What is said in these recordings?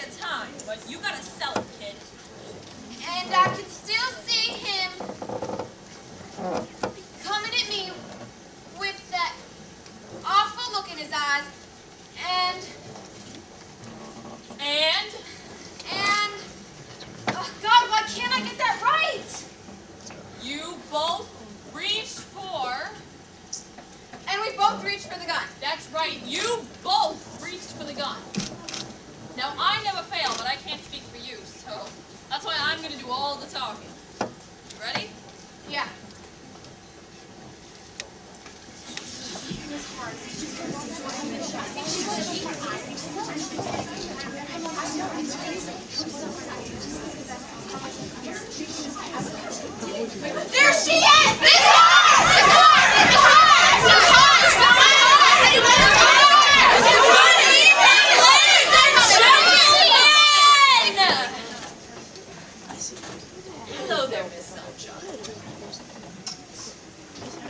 at a time, but you gotta sell it, kid. And I can still see him coming at me with that awful look in his eyes, and oh God, why can't I get that right? You both reached for... And we both reached for the gun. That's right, you both reached for the gun. Now, I never fail, but I can't speak for you, so that's why I'm gonna do all the talking. You ready? Yeah. There she is! This Hello there, Miss Sunshine.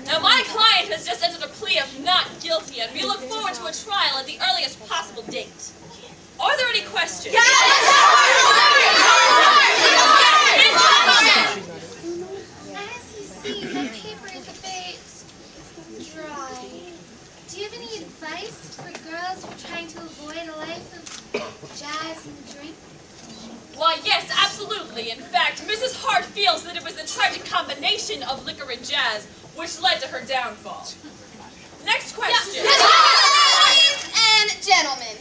Now, my client has just entered a plea of not guilty, and we look forward to a trial at the earliest possible date. Are there any questions? Yes! As you see, the paper is a bit dry. Do you have any advice for girls who are trying to avoid a life of jazz and drink? Why, yes, absolutely. In fact, Mrs. Hart feels that it was the tragic combination of liquor and jazz which led to her downfall. Next question. Ladies and gentlemen,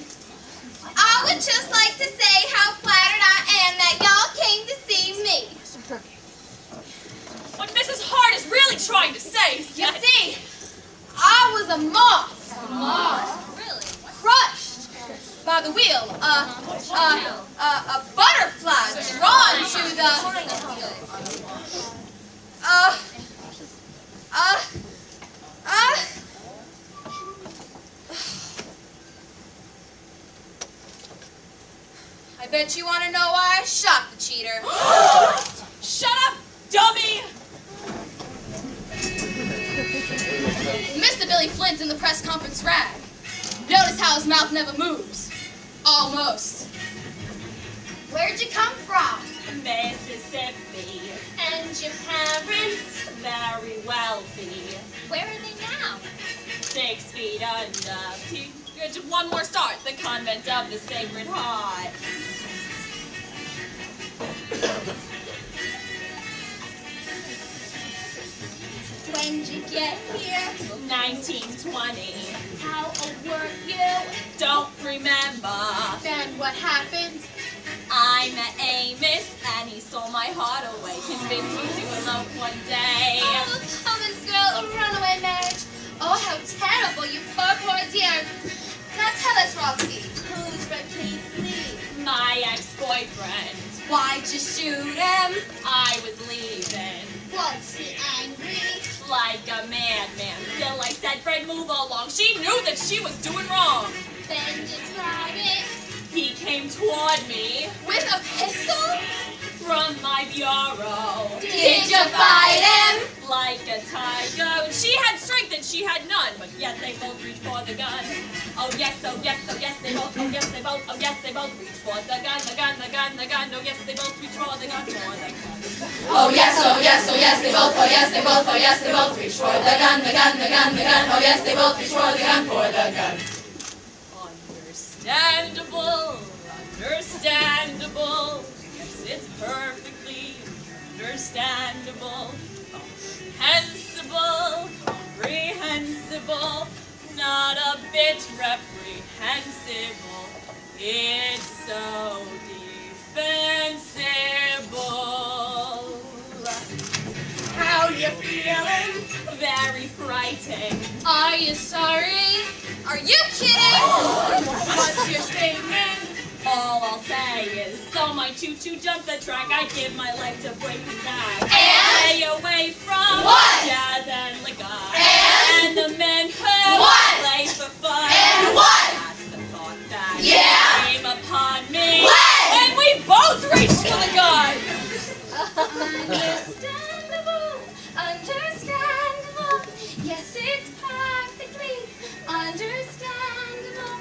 I would just like to say how flattered I am that y'all came to see me. What Mrs. Hart is really trying to say is You that... see, I was a moth. Really? Crushed by the wheel. A butterfly drawn to the... I bet you want to know why I shot the cheater. Shut up, dummy! Mr. Billy Flint in the press conference rag. Notice how his mouth never moves. Almost. Where'd you come from? Mississippi. And your parents? Very wealthy. Where are they now? 6 feet under. One more start. The Convent of the Sacred Heart. When'd you get here? 1920. How old were you? Don't remember. Then what happened? I met Amos and he stole my heart away. Convinced me to elope one day. Oh, common girl, a runaway marriage. Oh, how terrible, you poor dear. Now tell us, Roxy, who's replaced My ex-boyfriend. Why'd you shoot him? I was leaving. Was he angry? Like a madman. Still I said, Fred, move along. She knew that she was doing wrong. Then describe it. He came toward me With a pistol? from my bureau. Did you fight him? Like a tiger. She had strength and she had none, but yet they both reached for the gun. Oh yes, oh yes, oh yes, they both, oh yes, they both, oh yes, they both reached for the gun, the gun, the gun, the gun. Oh yes, they both reached for the gun, for the gun. Oh yes, oh yes, oh yes, they both, oh yes, they both, oh yes, they both reached for the gun, the gun, the gun, the gun. Oh yes, they both reached for the gun, for the gun. Understandable, understandable. Yes, it's perfectly understandable. Comprehensible, comprehensible. Not a bit reprehensible. It's so defensible. How you feeling? Very frightened. Are you sorry? Are you kidding? What's your statement? All I'll say is, though my choo-choo jumped the track, I'd give my life to bring him back. And? Stay away from What? jazz and liquor. And? the men who What? play for fun. And what? That's the thought that Yeah? came upon me. When? And we both reached for the gun. Understandable, understandable. Yes, it's perfectly understandable.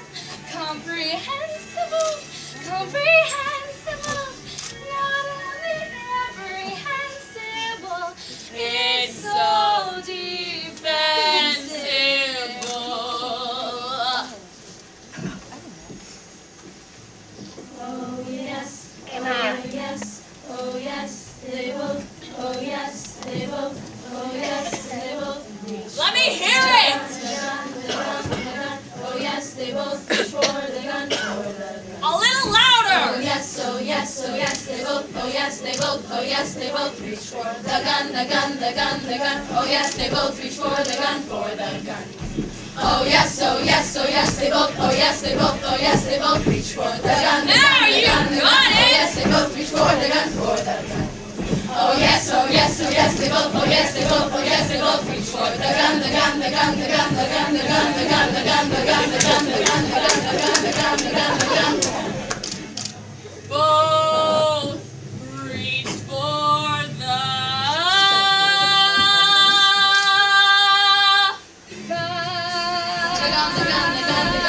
Comprehensible, comprehensible. both, oh yes, they both reach for the gun, the gun, the gun, the gun. Oh yes, they both reach for the gun, for the gun. Oh yes, oh yes, oh yes, they both, oh yes, they both, oh yes, they both reach for the gun, the gun, the gun, the gun. Oh yes, they both reach for the gun, for the gun. Oh yes, oh yes, oh yes, they both, oh yes, they both, oh yes, they both reach for the gun, the gun, the gun, the gun, the gun, the gun, the gun, the gun, the gun, the gun, the gun, the gun, the gun, the gun, the gun, the gun. Both reach for the gun, the gun, the gun, the gun.